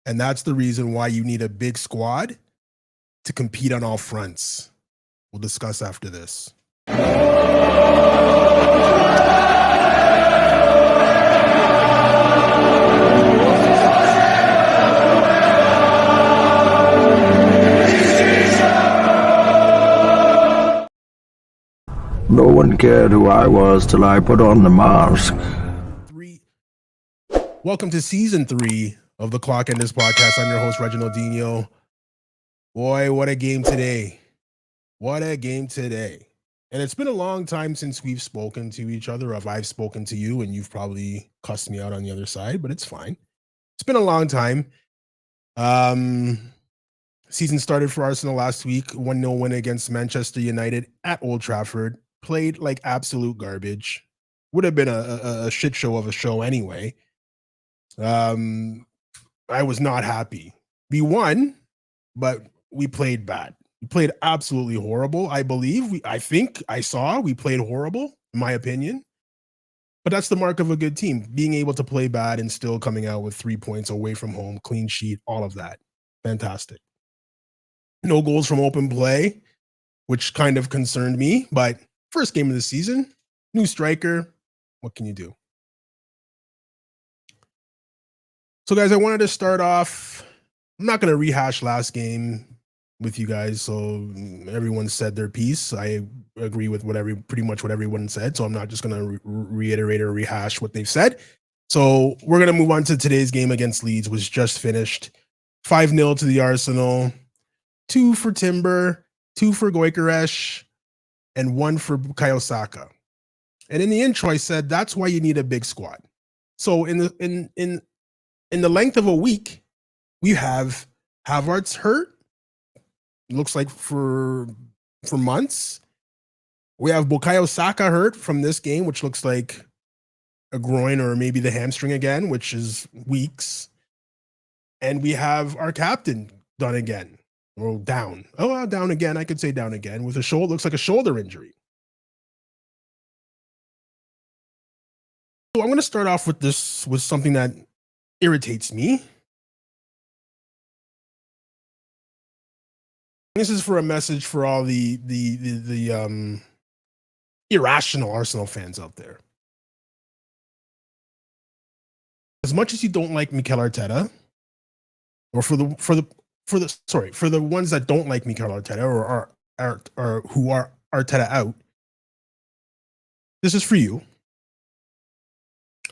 And that's the reason why you need a big squad to compete on all fronts. We'll discuss after this. No one cared who I was till I put on the mask. Welcome to season 3 of the Clockenders podcast. I'm your host, Reginald Dino. Boy, what a game today. What a game today. And it's been a long time since we've spoken to each other, or I've spoken to you, and you've probably cussed me out on the other side, but it's fine. It's been a long time. Season started for Arsenal last week, 1-0 win against Manchester United at Old Trafford. Played like absolute garbage. Would have been a shit show of a show anyway. I was not happy. We won, but we played bad. We played absolutely horrible. I believe we played horrible, in my opinion. But that's the mark of a good team, being able to play bad and still coming out with 3 points away from home, clean sheet, all of that. Fantastic. No goals from open play, which kind of concerned me, but first game of the season, new striker. What can you do? So, guys, I wanted to start off. I'm not going to rehash last game with you guys. So everyone said their piece. I agree with pretty much what everyone said. So I'm not just going to reiterate or rehash what they've said. So we're going to move on to today's game against Leeds, which just finished 5-0 to the Arsenal, 2 for Timber, 2 for Gyökeres, and 1 for Bukayo Saka. And in the intro, I said that's why you need a big squad. So in the length of a week, we have Havertz hurt. Looks like for months. We have Bukayo Saka hurt from this game, which looks like a groin or maybe the hamstring again, which is weeks. And we have our captain done again. Or down. Oh, down again. I could say down again with a shoulder. Looks like a shoulder injury. So I'm going to start off with something that irritates me. This is for a message for all the irrational Arsenal fans out there. As much as you don't like Mikel Arteta, or for the ones that don't like Mikel Arteta or who are Arteta out, this is for you.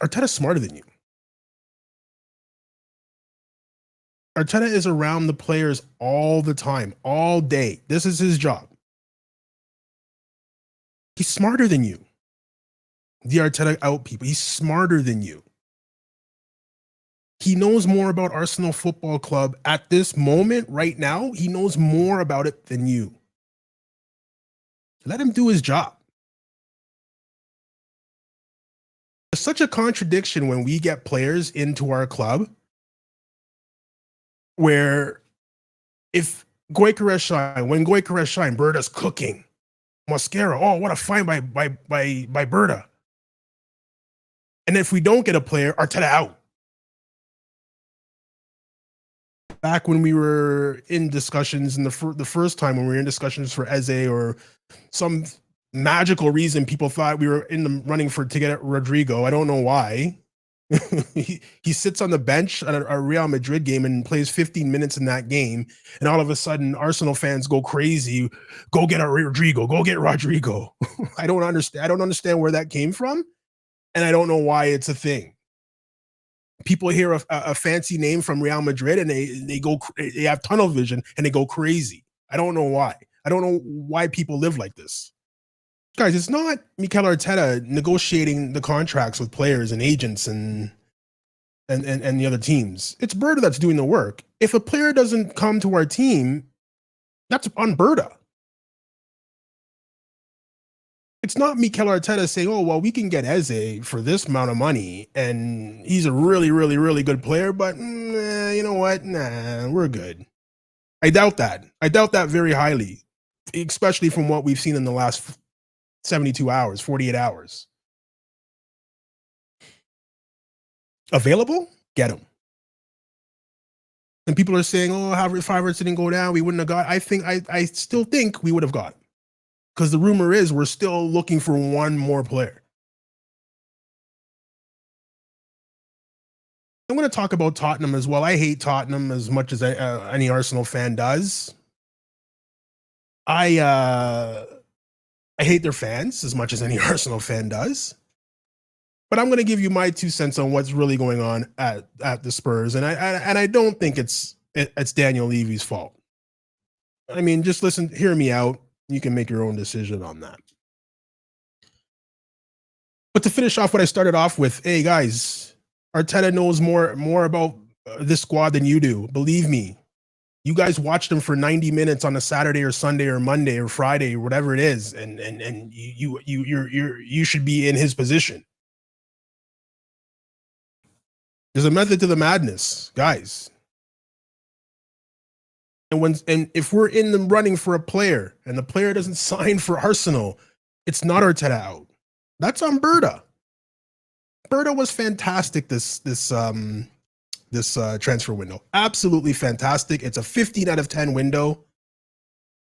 Arteta's smarter than you. Arteta is around the players all the time, all day. This is his job. He's smarter than you. The Arteta out people, he's smarter than you. He knows more about Arsenal Football Club at this moment, right now. He knows more about it than you. Let him do his job. It's such a contradiction when we get players into our club where if Gyökeres shine, Berta's cooking. Mosquera, oh, what a find by Berta. And if we don't get a player, Arteta out. Back when we were in discussions the first time when we were in discussions for Eze, or some magical reason people thought we were in the running to get Rodrigo. I don't know why. he sits on the bench at a Real Madrid game and plays 15 minutes in that game, and all of a sudden Arsenal fans go crazy. Go get Rodrigo. Go get Rodrigo. I don't understand. I don't understand where that came from, and I don't know why it's a thing. People hear a fancy name from Real Madrid and they have tunnel vision and they go crazy. I don't know why. I don't know why people live like this. Guys, it's not Mikel Arteta negotiating the contracts with players and agents and the other teams. It's Berta that's doing the work. If a player doesn't come to our team, that's on Berta. It's not Mikel Arteta saying, oh, well, we can get Eze for this amount of money, and he's a really, really, really good player, but you know what? Nah, we're good. I doubt that. I doubt that very highly, especially from what we've seen in the last 72 hours, 48 hours. Available? Get him. And people are saying, "Oh, if Havertz didn't go down, we wouldn't have got." I still think we would have got, because the rumor is we're still looking for one more player. I'm going to talk about Tottenham as well. I hate Tottenham as much as any Arsenal fan does. I hate their fans as much as any Arsenal fan does. But I'm going to give you my 2 cents on what's really going on at the Spurs, and I don't think it's Daniel Levy's fault. I mean, just hear me out. You can make your own decision on that. But to finish off what I started off with, hey guys, Arteta knows more about this squad than you do. Believe me. You guys watched him for 90 minutes on a Saturday or Sunday or Monday or Friday or whatever it is, and you should be in his position. There's a method to the madness, guys. And if we're in the running for a player and the player doesn't sign for Arsenal, it's not Arteta out. That's on Berta. Berta was fantastic this transfer window. Absolutely fantastic. It's a 15 out of 10 window.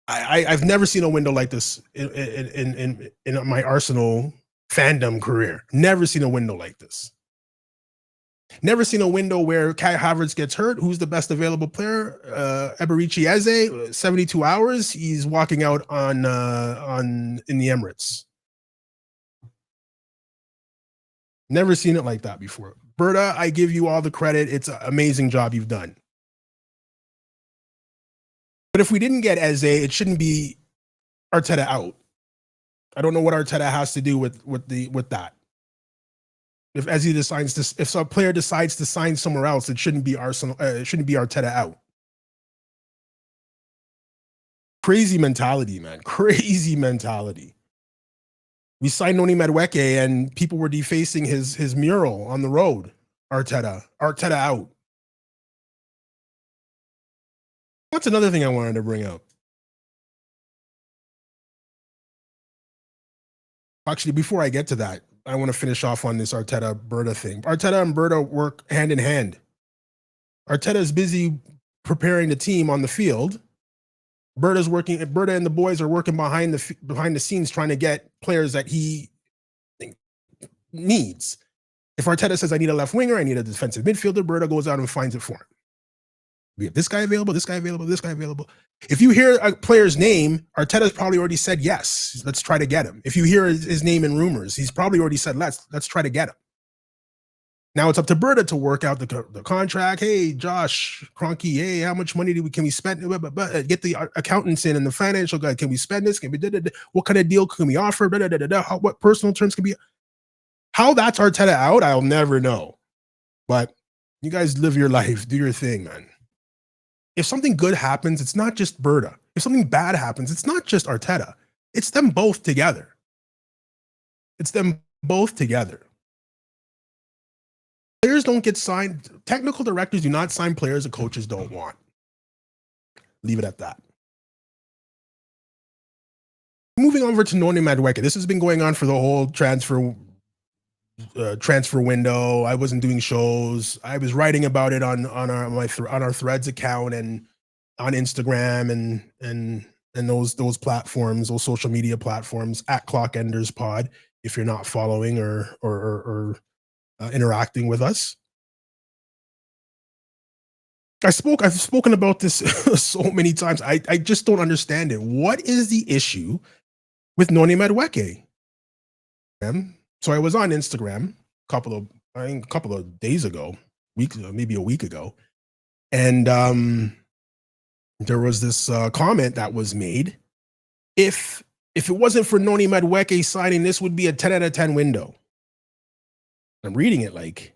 I've never seen a window like this in my Arsenal fandom career. Never seen a window like this. Never seen a window where Kai Havertz gets hurt. Who's the best available player? Eberici Eze, 72 hours. He's walking out on in the Emirates. Never seen it like that before. Berta, I give you all the credit. It's an amazing job you've done. But if we didn't get Eze, it shouldn't be Arteta out. I don't know what Arteta has to do with that. If Eze if a player decides to sign somewhere else, it shouldn't be Arsenal. It shouldn't be Arteta out. Crazy mentality, man. Crazy mentality. We signed Noni Madueke and people were defacing his mural on the road. Arteta out. That's another thing I wanted to bring up. Actually, before I get to that, I want to finish off on this Arteta-Berta thing. Arteta and Berta work hand in hand. Arteta is busy preparing the team on the field. Berta and the boys are working behind the scenes trying to get players that he needs. If Arteta says, I need a left winger, I need a defensive midfielder, Berta goes out and finds it for him. We have this guy available, this guy available, this guy available. If you hear a player's name, Arteta's probably already said yes. Let's try to get him. If you hear his name in rumors, he's probably already said let's try to get him. Now it's up to Berta to work out the contract. Hey, Josh Kroenke, hey, how much money can we spend? Get the accountants in and the financial guy. Can we spend this? Can we? What kind of deal can we offer? What personal terms can be? How that's Arteta out, I'll never know. But you guys live your life, do your thing, man. If something good happens, it's not just Berta. If something bad happens, it's not just Arteta. It's them both together. It's them both together. Players don't get signed. Technical directors do not sign players that coaches don't want. Leave it at that. Moving over to Noni Madueke. This has been going on for the whole transfer window. I wasn't doing shows. I was writing about it on our Threads account and on Instagram and those platforms, those social media platforms at Clockenders Pod. If you're not following or interacting with us, I've spoken about this so many times. I just don't understand it. What is the issue with Noni Madueke? So I was on Instagram a couple of days ago, maybe a week ago, and there was this comment that was made. If it wasn't for Noni Madueke signing, this would be a 10 out of 10 window. I'm reading it like,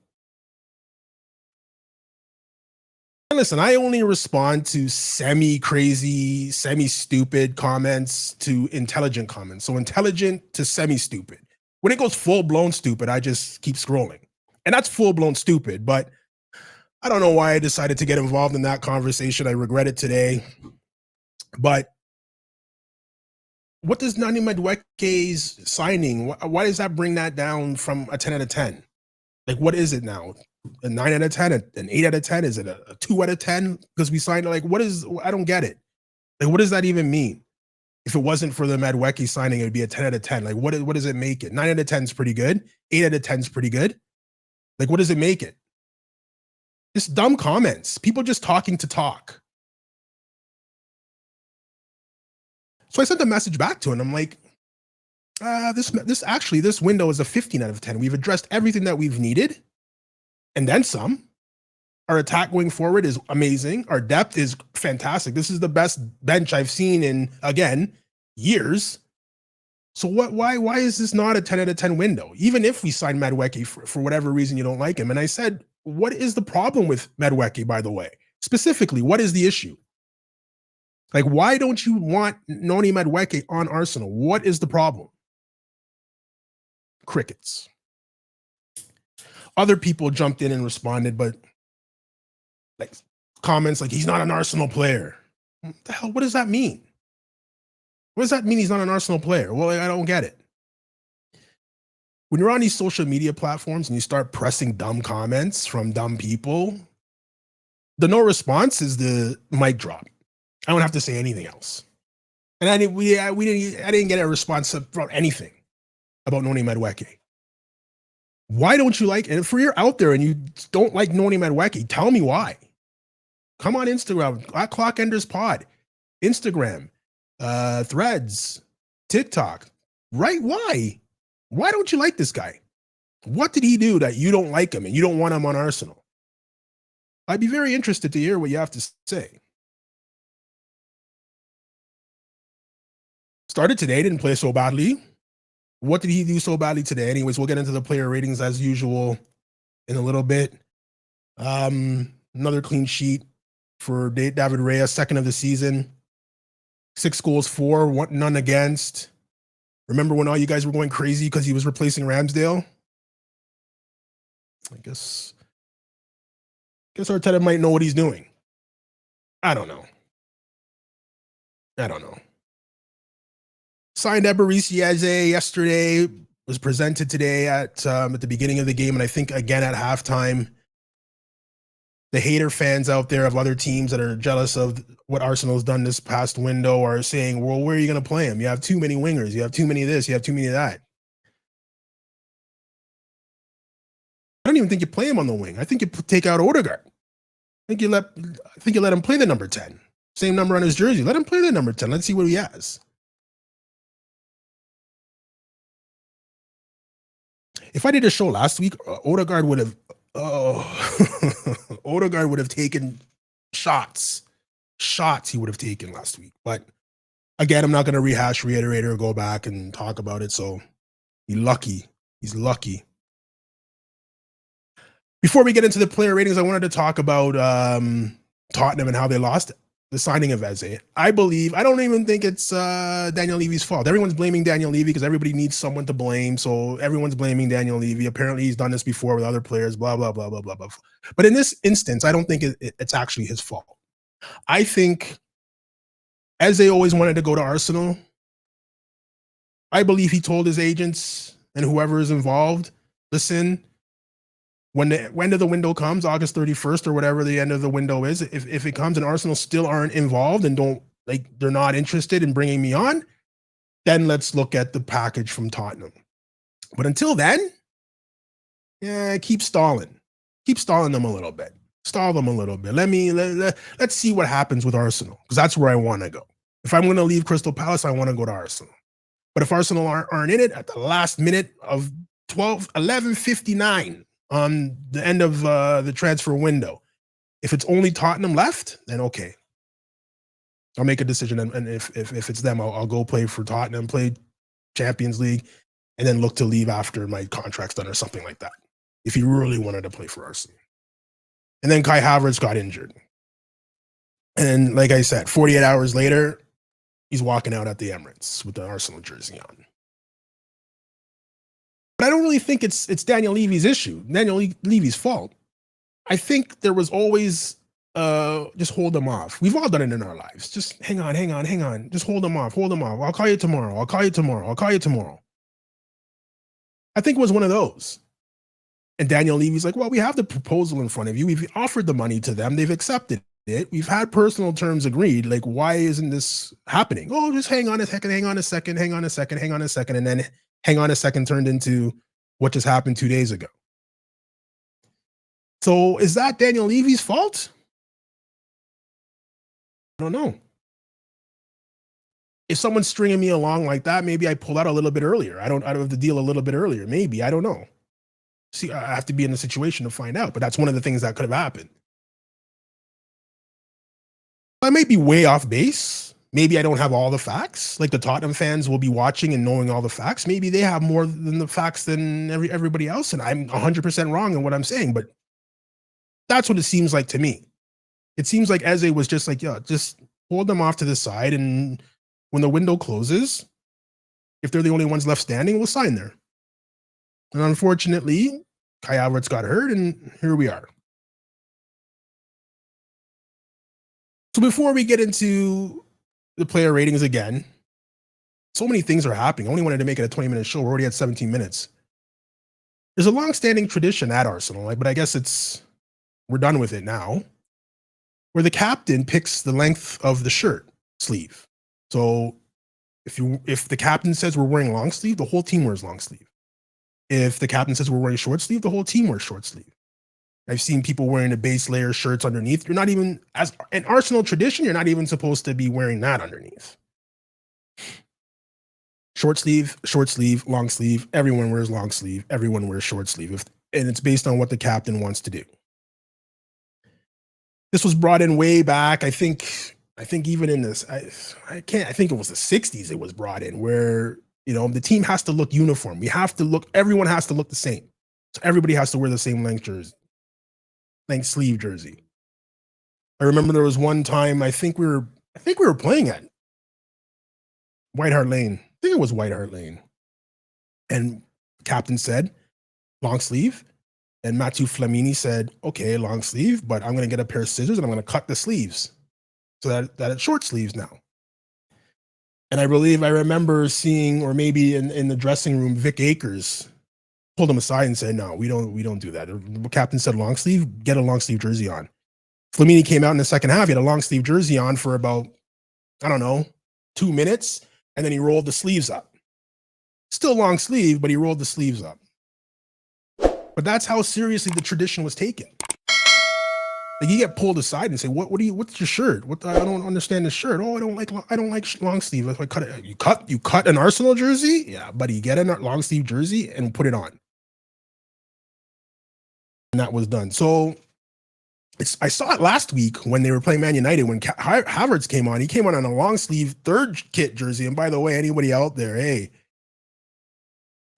and listen, I only respond to semi-crazy, semi-stupid comments to intelligent comments. So intelligent to semi-stupid. When it goes full-blown stupid, I just keep scrolling. And that's full-blown stupid, but I don't know why I decided to get involved in that conversation. I regret it today. But what does Noni Madueke's signing, why does that bring that down from a 10 out of 10? Like, what is it now? a 9 out of 10, an 8 out of 10? Is it a 2 out of 10 because we signed it? Like, I don't get it. Like, what does that even mean? If it wasn't for the Madueke signing, it would be a 10 out of 10. Like, what does it make it? 9 out of 10 is pretty good. 8 out of 10 is pretty good. Like, what does it make it? Just dumb comments. People just talking to talk. So I sent a message back to him. I'm like, this window is a 15 out of 10. We've addressed everything that we've needed, and then some. Our attack going forward is amazing. Our depth is fantastic. This is the best bench I've seen in, again, years. So why is this not a 10 out of 10 window? Even if we sign Madueke for whatever reason you don't like him. And I said, what is the problem with Madueke, by the way? Specifically, what is the issue? Like, why don't you want Noni Madueke on Arsenal? What is the problem? Crickets. Other people jumped in and responded, but like comments like, he's not an Arsenal player. What the hell? What does that mean? What does that mean he's not an Arsenal player? Well, I don't get it. When you're on these social media platforms and you start pressing dumb comments from dumb people, the no response is the mic drop. I don't have to say anything else. And I didn't get a response from anything about Noni Madueke. Why don't you like, and if you're out there and you don't like Noni Madueke, tell me why. Come on Instagram, at Clockenders Pod, Instagram, Threads, TikTok. Right? Why? Why don't you like this guy? What did he do that you don't like him and you don't want him on Arsenal? I'd be very interested to hear what you have to say. Started today, didn't play so badly. What did he do so badly today? Anyways, we'll get into the player ratings as usual in a little bit. Another clean sheet for David Reyes, second of the season. 6 goals for, none against. Remember when all you guys were going crazy because he was replacing Ramsdale? I guess Arteta might know what he's doing. I don't know. Signed Eberechi Eze yesterday, was presented today at the beginning of the game, and I think again at halftime. The hater fans out there of other teams that are jealous of what Arsenal's done this past window are saying, well, where are you going to play him? You have too many wingers. You have too many of this. You have too many of that. I don't even think you play him on the wing. I think you take out Odegaard. I think you let him play the number 10. Same number on his jersey. Let him play the number 10. Let's see what he has. If I did a show last week, Odegaard would have Odegaard would have taken shots. He would have taken last week. But again, I'm not going to reiterate, or go back and talk about it. So he's lucky. Before we get into the player ratings, I wanted to talk about Tottenham and how they lost the signing of Eze. I don't even think it's Daniel Levy's fault. Everyone's blaming Daniel Levy because everybody needs someone to blame. So everyone's blaming Daniel Levy. Apparently he's done this before with other players, blah, blah, blah, blah, blah, blah. But in this instance, I don't think it's actually his fault. I think Eze always wanted to go to Arsenal. I believe he told his agents and whoever is involved, listen, when the end of the window comes, August 31st or whatever the end of the window is, if it comes and Arsenal still aren't involved and they're not interested in bringing me on, then let's look at the package from Tottenham. But until then, keep stalling them a little bit. Stall them a little bit. Let's see what happens with Arsenal, because that's where I want to go. If I'm going to leave Crystal Palace, I want to go to Arsenal. But if Arsenal aren't in it at the last minute of 11:59 on the end of the transfer window, if it's only Tottenham left, then okay, I'll make a decision. And if it's them, I'll go play for Tottenham, play Champions League, and then look to leave after my contract's done or something like that, if he really wanted to play for Arsenal. And then Kai Havertz got injured. And like I said, 48 hours later, he's walking out at the Emirates with the Arsenal jersey on. But I don't really think it's Daniel Levy's issue, Daniel Levy's fault. I think there was always just hold them off. We've all done it in our lives. Just hang on. Just hold them off. I'll call you tomorrow. I think it was one of those. And Daniel Levy's like, well, we have the proposal in front of you. We've offered the money to them. They've accepted it. We've had personal terms agreed. Like, why isn't this happening? Oh, just hang on a second, hang on a second, hang on a second, hang on a second. And then hang on a second turned into what just happened 2 days ago. So is that Daniel Levy's fault? I don't know. If someone's stringing me along like that, maybe I pull out a little bit earlier. I don't have the deal a little bit earlier. Maybe, I don't know. See, I have to be in the situation to find out, but that's one of the things that could have happened. I may be way off base. Maybe I don't have all the facts. Like the Tottenham fans will be watching and knowing all the facts. Maybe they have more than the facts than everybody else, and I'm 100% wrong in what I'm saying, but that's what it seems like to me. It seems like Eze was just like, yeah, just hold them off to the side, and when the window closes, if they're the only ones left standing, we'll sign there. And unfortunately, Kai Havertz got hurt, and here we are. So before we get into the player ratings again, so many things are happening. I only wanted to make it a 20-minute show. We're already at 17 minutes. There's a long-standing tradition at Arsenal, but I guess we're done with it now, where the captain picks the length of the shirt sleeve. So if the captain says we're wearing long sleeve, the whole team wears long sleeve. If the captain says we're wearing short sleeve, the whole team wears short sleeve. I've seen people wearing the base layer shirts underneath. You're not even, as an Arsenal tradition, you're not even supposed to be wearing that underneath. Short sleeve, long sleeve. Everyone wears long sleeve. Everyone wears short sleeve. And it's based on what the captain wants to do. This was brought in way back. I think even in this, I think it was the 60s it was brought in, where, you know, the team has to look uniform. Everyone has to look the same. So everybody has to wear the same length sleeve jersey. I remember there was one time, I think we were playing at White Hart Lane. I think it was White Hart Lane. And the captain said, long sleeve. And Mathieu Flamini said, okay, long sleeve, but I'm going to get a pair of scissors and I'm going to cut the sleeves so that it's short sleeves now. And I remember seeing, or maybe in the dressing room, Vic Akers pulled him aside and said, no, we don't do that. The captain said long sleeve, get a long sleeve jersey on. Flamini came out in the second half. He had a long sleeve jersey on for about, 2 minutes. And then he rolled the sleeves up. Still long sleeve, but he rolled the sleeves up. But that's how seriously the tradition was taken. Like, you get pulled aside and say, what's your shirt? I don't understand the shirt. Oh, I don't like long sleeve. If I cut it, you cut an Arsenal jersey? Yeah, buddy, get a long sleeve jersey and put it on. And that was done. So I saw it last week when they were playing Man United, when Havertz came on. He came on a long sleeve third kit jersey. And by the way, anybody out there, hey,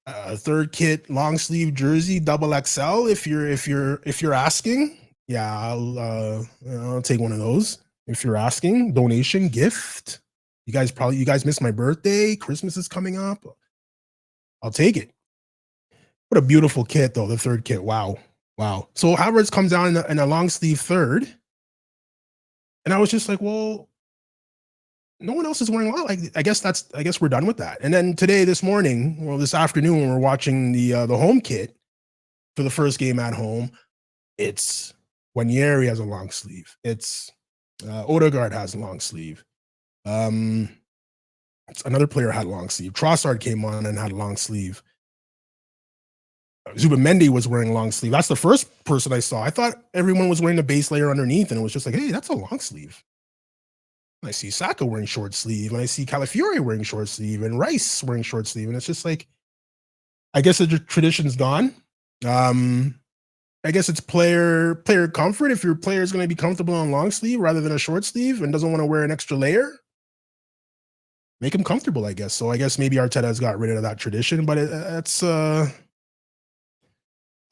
third kit long sleeve jersey, double XL. If you're asking, yeah, I'll take one of those. If you're asking, donation, gift. You guys missed my birthday. Christmas is coming up. I'll take it. What a beautiful kit, though. The third kit. Wow. So Havertz comes down in a long sleeve third, and I was just like, well, no one else is wearing a lot. Like, I guess we're done with that. And then this afternoon, when we're watching the home kit for the first game at home, it's Wanyeri has a long sleeve. It's Odegaard has a long sleeve. Another player had a long sleeve. Trossard came on and had a long sleeve. Zubamendi was wearing a long sleeve. That's the first person I saw. I thought everyone was wearing a base layer underneath, and it was just like, hey, that's a long sleeve. I see Saka wearing short sleeve, and I see Calafiori wearing short sleeve, and Rice wearing short sleeve, and it's just like, I guess the tradition's gone. I guess it's player comfort. If your player is going to be comfortable on long sleeve rather than a short sleeve and doesn't want to wear an extra layer, make him comfortable, I guess. So I guess maybe Arteta has got rid of that tradition, but it's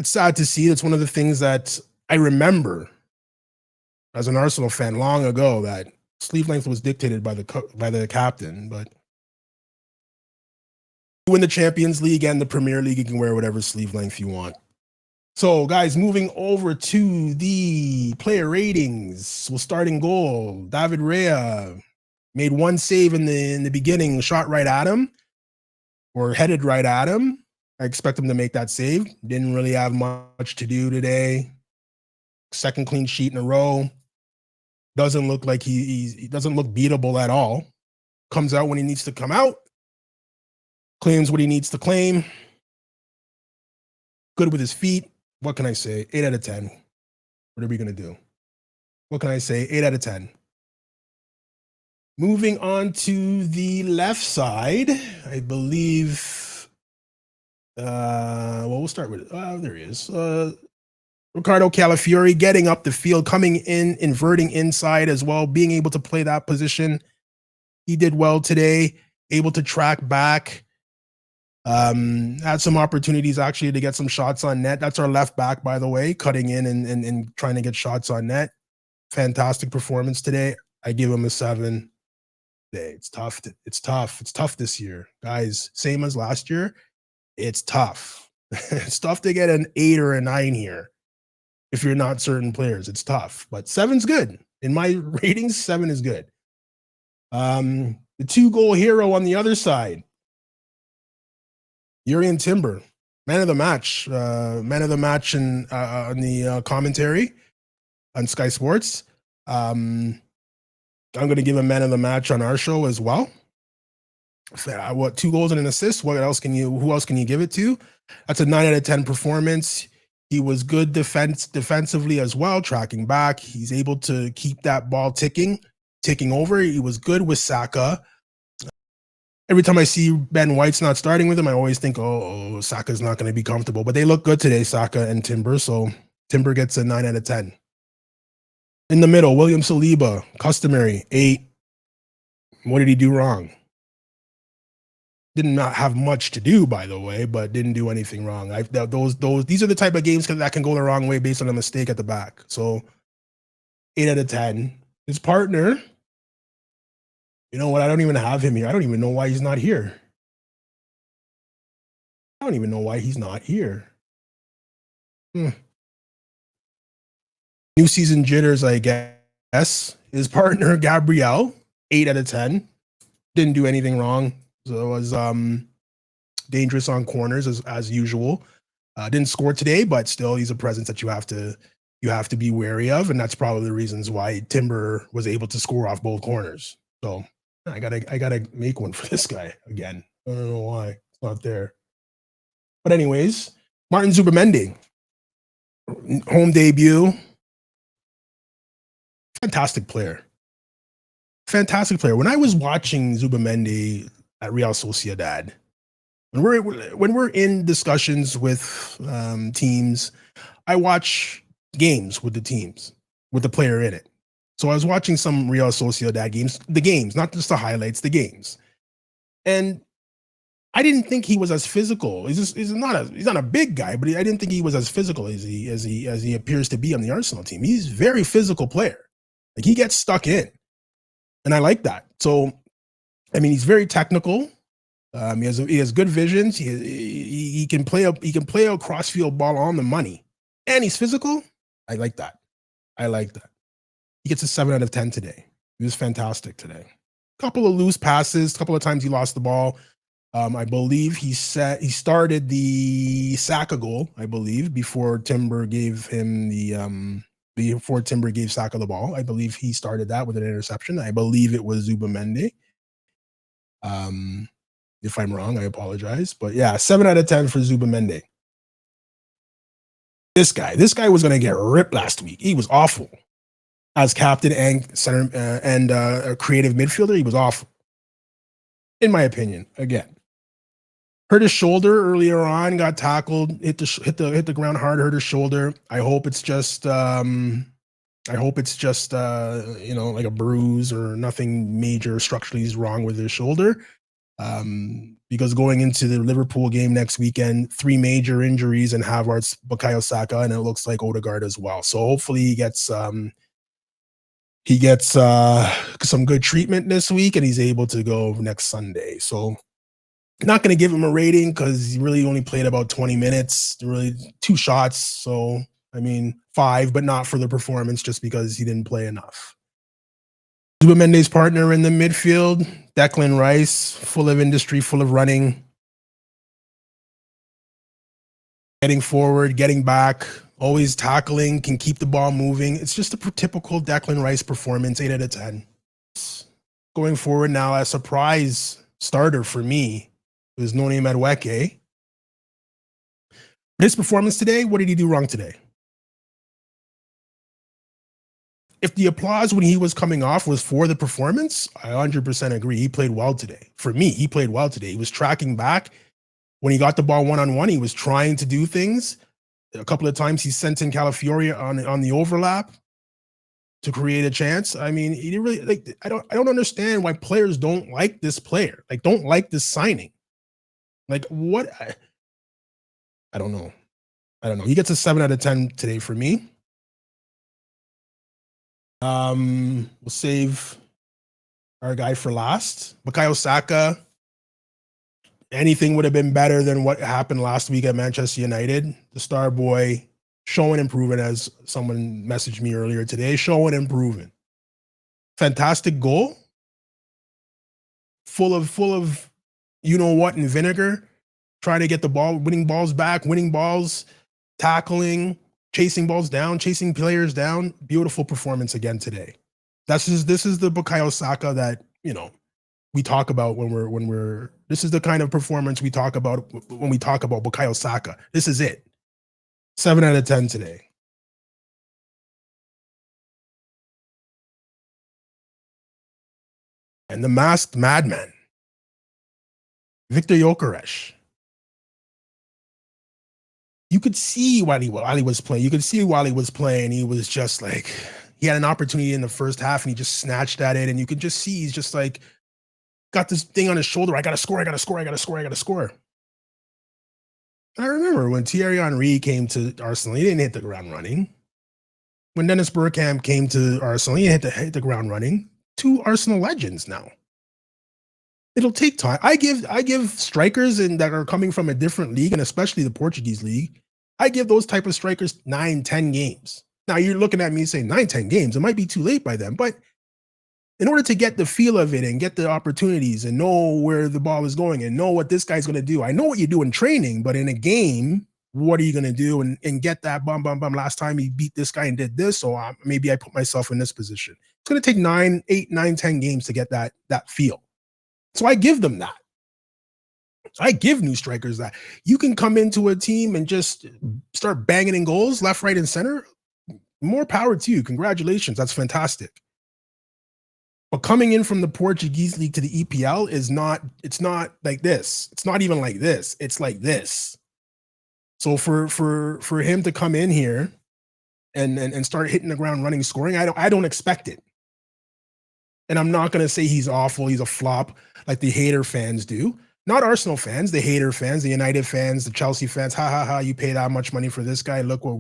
sad to see. It's one of the things that I remember as an Arsenal fan long ago, that sleeve length was dictated by the captain. But you win the Champions League and the Premier League, you can wear whatever sleeve length you want. So, guys, moving over to the player ratings. We'll start in goal. David Raya made one save in the beginning, shot right at him, or headed right at him. I expect him to make that save. Didn't really have much to do today. Second clean sheet in a row. Doesn't look like he doesn't look beatable at all. Comes out when he needs to come out. Claims what he needs to claim. Good with his feet. What can I say? 8 out of 10. What are we going to do? What can I say? 8 out of 10. Moving on to the left side, I believe. We'll start with. There he is. Ricardo Calafiori getting up the field, coming in, inverting inside as well, being able to play that position. He did well today, able to track back. Had some opportunities actually to get some shots on net. That's our left back, by the way, cutting in and trying to get shots on net. Fantastic performance today. I give him a 7. It's tough. It's tough this year, guys. Same as last year. It's tough. It's tough to get an 8 or a 9 here. If you're not certain players, it's tough. But 7's good. In my ratings, 7 is good. The 2-goal hero on the other side, Jurrien Timber, man of the match. Man of the match on the commentary on Sky Sports. I'm going to give him man of the match on our show as well. What, 2 goals and an assist? Who else can you give it to? That's a 9 out of 10 performance. He was good defensively as well, tracking back. He's able to keep that ball ticking over. He was good with Saka. Every time I see Ben White's not starting with him, I always think, oh, Saka's not going to be comfortable. But they look good today, Saka and Timber. So Timber gets a 9 out of 10. In the middle, William Saliba, customary, 8. What did he do wrong? Did not have much to do, by the way, but didn't do anything wrong. These are the type of games that can go the wrong way based on a mistake at the back. So 8 out of 10. His partner, you know what? I don't even have him here. I don't even know why he's not here. I don't even know why he's not here. New season jitters, I guess. His partner, Gabriel, 8 out of 10. Didn't do anything wrong. So it was dangerous on corners as usual. Didn't score today, but still, he's a presence that you have to be wary of, and that's probably the reasons why Timber was able to score off both corners. So I gotta make one for this guy again. I don't know why it's not there. But anyways, Martin Zubimendi, home debut. Fantastic player. When I was watching Zubimendi at Real Sociedad, when we're in discussions with teams, I watch games with the teams, with the player in it. So I was watching some Real Sociedad games, not just the highlights, the games. And I didn't think he was as physical. He's not a big guy, but I didn't think he was as physical as he appears to be on the Arsenal team. He's a very physical player. Like, he gets stuck in. And I like that. So, I mean, he's very technical. He has good visions. He can play a crossfield ball on the money, and he's physical. I like that. He gets a 7 out of 10 today. He was fantastic today. Couple of loose passes. Couple of times he lost the ball. I believe he started the Saka goal. I believe before Timber gave him before Timber gave Saka the ball. I believe he started that with an interception. I believe it was Zubimendi. If I'm wrong, I apologize. But yeah, 7 out of 10 for Zubimendi. This guy was going to get ripped last week. He was awful. As captain and center and a creative midfielder, he was awful. In my opinion, again. Hurt his shoulder earlier on, got tackled, hit the ground hard, hurt his shoulder. I hope it's just like a bruise or nothing major structurally is wrong with his shoulder. Because going into the Liverpool game next weekend, 3 major injuries and Havertz, Bukayo Saka, and it looks like Odegaard as well. So hopefully he gets some good treatment this week and he's able to go next Sunday. So not going to give him a rating because he really only played about 20 minutes, really 2 shots. So, I mean, 5, but not for the performance, just because he didn't play enough. Zubimendi's partner in the midfield, Declan Rice, full of industry, full of running. getting forward, getting back, always tackling, can keep the ball moving. It's just a typical Declan Rice performance, 8 out of 10. Going forward now, a surprise starter for me is Noni Madueke. His performance today, what did he do wrong today? If the applause when he was coming off was for the performance, I 100% agree. He played well today. For me, he played well today. He was tracking back. When he got the ball one-on-one, he was trying to do things. A couple of times he sent in Calafiori on the overlap to create a chance. I mean, he didn't really like. I don't understand why players don't like this player. Like, don't like this signing. Like, what? I don't know. I don't know. He gets a 7 out of 10 today for me. We'll save our guy for last. Bukayo Saka. Anything would have been better than what happened last week at Manchester United. The star boy showing improving, as someone messaged me earlier today, showing improving. Fantastic goal. Full of you know what and vinegar. Trying to get the ball, winning balls back, winning balls, tackling, chasing balls down, chasing players down. Beautiful performance again today. This is the Bukayo Saka that, you know, we talk about when we're this is the kind of performance we talk about when we talk about Bukayo Saka. This is it. 7 out of 10 today. And the masked madman, Victor Gyökeres. You could see while he was playing. You could see while he was playing, he was just like, he had an opportunity in the first half and he just snatched at it. And you could just see he's just like, got this thing on his shoulder. I got to score. I remember when Thierry Henry came to Arsenal, he didn't hit the ground running. When Dennis Bergkamp came to Arsenal, he didn't hit the ground running. 2 Arsenal legends now. It'll take time. I give strikers that are coming from a different league, and especially the Portuguese league, I give those type of strikers 9, 10 games. Now you're looking at me saying 9, 10 games. It might be too late by then, but in order to get the feel of it and get the opportunities and know where the ball is going and know what this guy's going to do. I know what you do in training, but in a game, what are you going to do and get that bum. Last time he beat this guy and did this, so maybe I put myself in this position. It's going to take 9, 8, 9, 10 games to get that feel. So I give them that. I give new strikers that. You can come into a team and just start banging in goals left, right, and center. More power to you. Congratulations. That's fantastic. But coming in from the Portuguese league to the EPL it's not like this. It's not even like this. It's like this. So for him to come in here and start hitting the ground running, scoring, I don't expect it. And I'm not going to say he's awful, he's a flop like the hater fans do. Not Arsenal fans, the hater fans, the United fans, the Chelsea fans. You paid that much money for this guy. Look what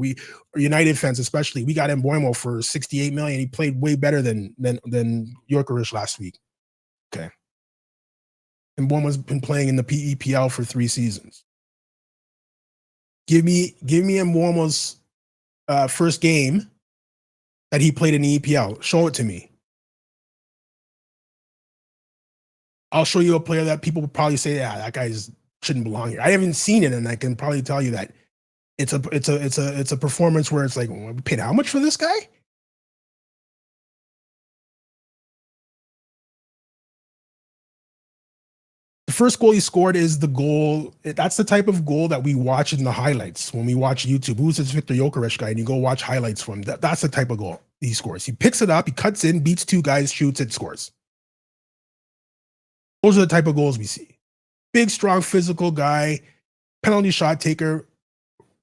United fans especially. We got Mbeumo for 68 million. He played way better than Gyökeres last week. Okay. Mbeumo's been playing in the EPL for 3 seasons. Give me Mbeumo's first game that he played in the EPL. Show it to me. I'll show you a player that people would probably say, yeah, that guy shouldn't belong here. I haven't seen it, and I can probably tell you that it's a performance where it's like, well, we paid how much for this guy? The first goal he scored is the goal. That's the type of goal that we watch in the highlights when we watch YouTube. Who's this Victor Gyökeres guy? And you go watch highlights from him. That's the type of goal he scores. He picks it up, he cuts in, beats 2 guys, shoots, it scores. Those are the type of goals we see. Big, strong, physical guy, penalty shot taker.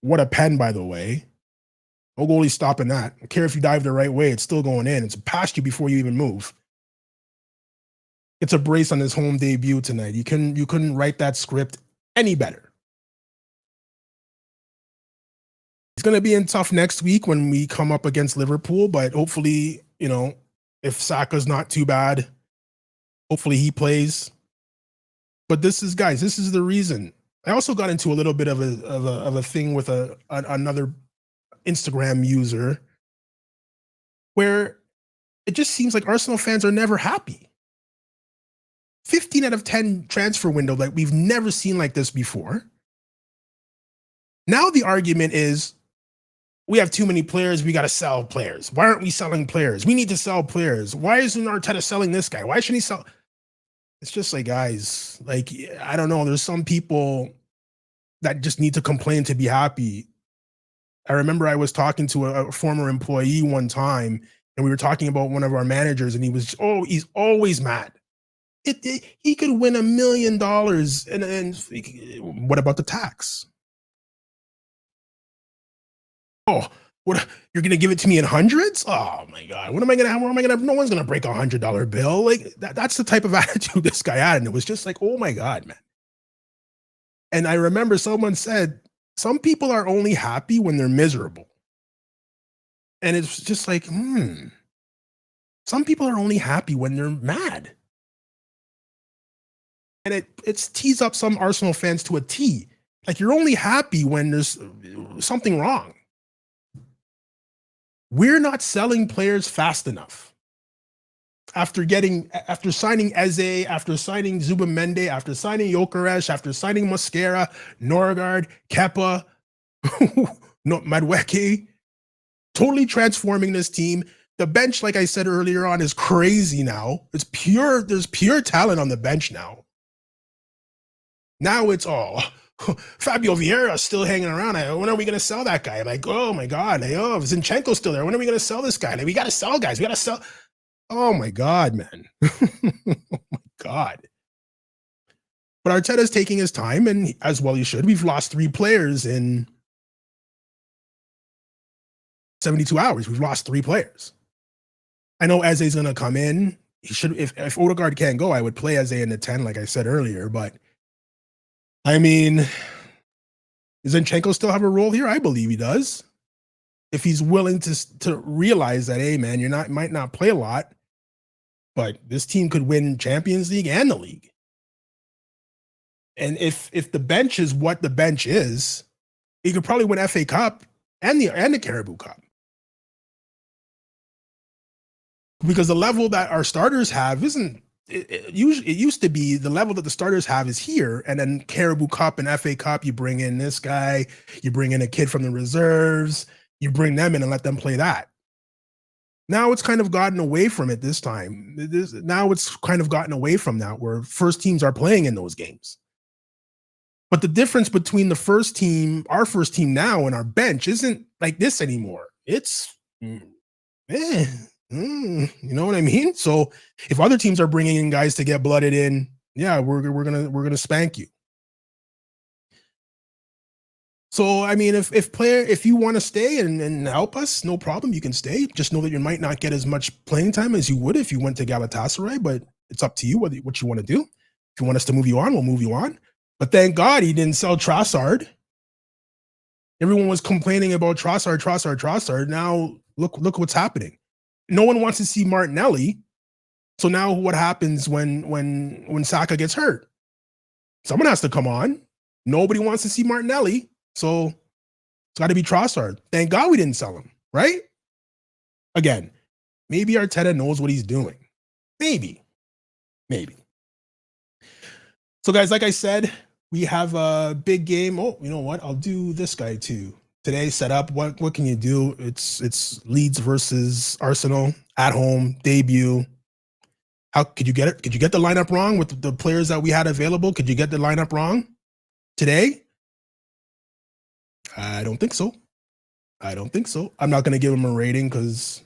What a pen, by the way. No goalie stopping that. I don't care if you dive the right way, it's still going in. It's past you before you even move. It's a brace on his home debut tonight. You couldn't write that script any better. He's going to be in tough next week when we come up against Liverpool, but hopefully, you know, if Saka's not too bad, hopefully he plays. But this is the reason. I also got into a little bit of a thing with another Instagram user where it just seems like Arsenal fans are never happy. 15 out of 10 transfer window, like we've never seen like this before. Now the argument is we have too many players. We got to sell players. Why aren't we selling players? We need to sell players. Why isn't Arteta selling this guy? Why shouldn't he sell? It's just like, guys, like, I don't know. There's some people that just need to complain to be happy. I remember I was talking to a former employee one time, and we were talking about one of our managers, and he was, oh, he's always mad. He could win $1 million, and what about the tax? Oh, what, you're gonna give it to me in hundreds? Oh my god, what am I gonna have? Where am I gonna? No one's gonna break $100 bill. Like that's the type of attitude this guy had, and it was just like, oh my god, man. And I remember someone said, some people are only happy when they're miserable, and it's just like, some people are only happy when they're mad, and it's tees up some Arsenal fans to a T. Like, you're only happy when there's something wrong. We're not selling players fast enough. After signing Eze, after signing Zubamende, after signing Gyökeres, after signing Mosquera, Norgard, Kepa, Madueke, totally transforming this team. The bench, like I said earlier on, is crazy now. It's pure. There's pure talent on the bench now. Now it's all Fabio Vieira still hanging around. When are we going to sell that guy? I'm like, oh my god. Oh, Zinchenko's still there. When are we going to sell this guy? Like, we got to sell guys. We got to sell. Oh my god, man. Oh my god. But Arteta's taking his time, and as well he should. We've lost 3 players in 72 hours. We've lost 3 players. I know Eze's going to come in. He should. If Odegaard can't go, I would play Eze in the 10, like I said earlier. But I mean, does Zinchenko still have a role here? I believe he does. If he's willing to realize that, hey man, might not play a lot, but this team could win Champions League and the league. And if the bench is what the bench is, he could probably win FA Cup and the Carabao Cup. Because the level that our starters have isn't. It used to be the level that the starters have is here, and then Carabao Cup and FA Cup, you bring in this guy, you bring in a kid from the reserves, you bring them in and let them play that. Now it's kind of gotten away from it this time. Now it's kind of gotten away from that, where first teams are playing in those games. But the difference between the first team, our first team now, and our bench isn't like this anymore. It's you know what I mean? So if other teams are bringing in guys to get blooded in, yeah, we're gonna spank you. So I mean, if you want to stay and help us, no problem, you can stay. Just know that you might not get as much playing time as you would if you went to Galatasaray, but it's up to you what you want to do. If you want us to move you on, we'll move you on. But thank God he didn't sell Trossard. Everyone was complaining about Trossard. Now look what's happening. No one wants to see Martinelli. So now what happens when Saka gets hurt? Someone has to come on. Nobody wants to see Martinelli. So it's got to be Trossard. Thank God we didn't sell him, right? Again, maybe Arteta knows what he's doing. Maybe. So guys, like I said, we have a big game. Oh, you know what? I'll do this guy too. Today's setup, what can you do? It's Leeds versus Arsenal at home, debut. How could you get it? Could you get the lineup wrong with the players that we had available? Could you get the lineup wrong today? I don't think so. I'm not going to give him a rating because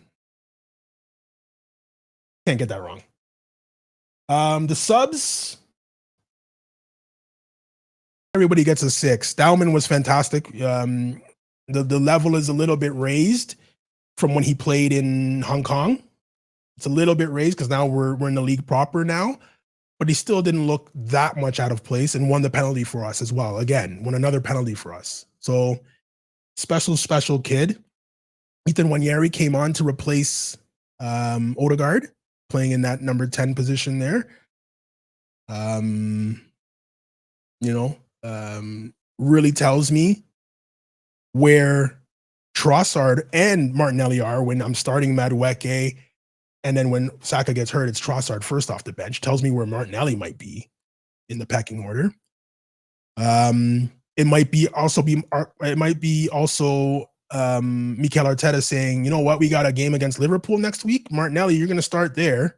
can't get that wrong. The subs, everybody gets a 6. Dauman was fantastic. The level is a little bit raised from when he played in Hong Kong. It's a little bit raised because now we're in the league proper now, but he still didn't look that much out of place and won the penalty for us as well. Again, won another penalty for us. So special kid. Ethan Wanyeri came on to replace Odegaard, playing in that number 10 position there. Really tells me where Trossard and Martinelli are when I'm starting Madueke, and then when Saka gets hurt, it's Trossard first off the bench. Tells me where Martinelli might be in the pecking order. it might be also Mikel Arteta saying, you know what, we got a game against Liverpool next week. Martinelli, you're going to start there.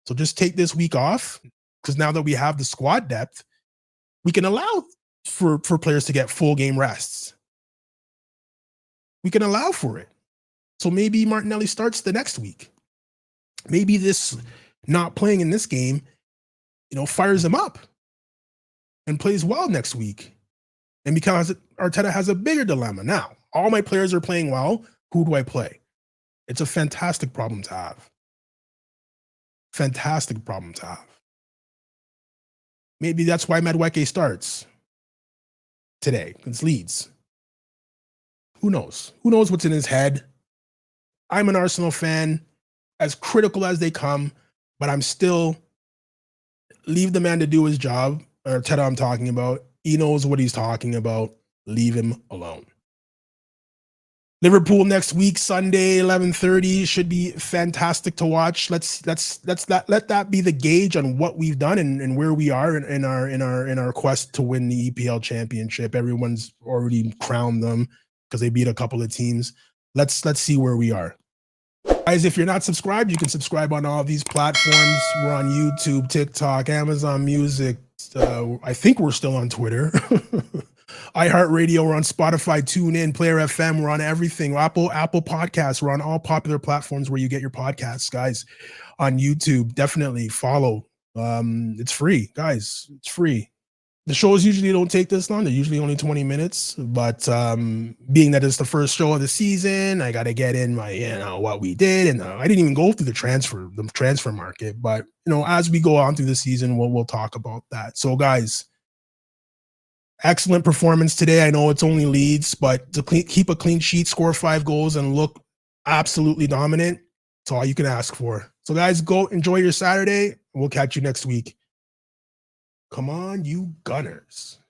So just take this week off, because now that we have the squad depth, we can allow for players to get full game rests. We can allow for it. So maybe Martinelli starts the next week. Maybe this not playing in this game, fires him up and plays well next week. And because Arteta has a bigger dilemma now, all my players are playing well. Who do I play? It's a fantastic problem to have. Fantastic problem to have. Maybe that's why Madueke starts today against Leeds. Who knows? Who knows what's in his head? I'm an Arsenal fan, as critical as they come, but I'm still leave the man to do his job. Arteta, I'm talking about. He knows what he's talking about. Leave him alone. Liverpool next week, Sunday, 11:30, should be fantastic to watch. Let that be the gauge on what we've done and where we are in our quest to win the EPL championship. Everyone's already crowned them because they beat a couple of teams. Let's see where we are. Guys, if you're not subscribed, you can subscribe on all these platforms. We're on YouTube, TikTok, Amazon Music. I think we're still on Twitter. iHeartRadio, we're on Spotify, TuneIn, Player FM, we're on everything. Apple Podcasts, we're on all popular platforms where you get your podcasts, guys. On YouTube, definitely follow. It's free, guys. It's free. The shows usually don't take this long. They're usually only 20 minutes. But being that it's the first show of the season, I got to get in my, what we did. And I didn't even go through the transfer market. But, as we go on through the season, we'll talk about that. So, guys, excellent performance today. I know it's only Leeds, but to keep a clean sheet, score 5 goals, and look absolutely dominant, it's all you can ask for. So, guys, go enjoy your Saturday. We'll catch you next week. Come on, you Gunners.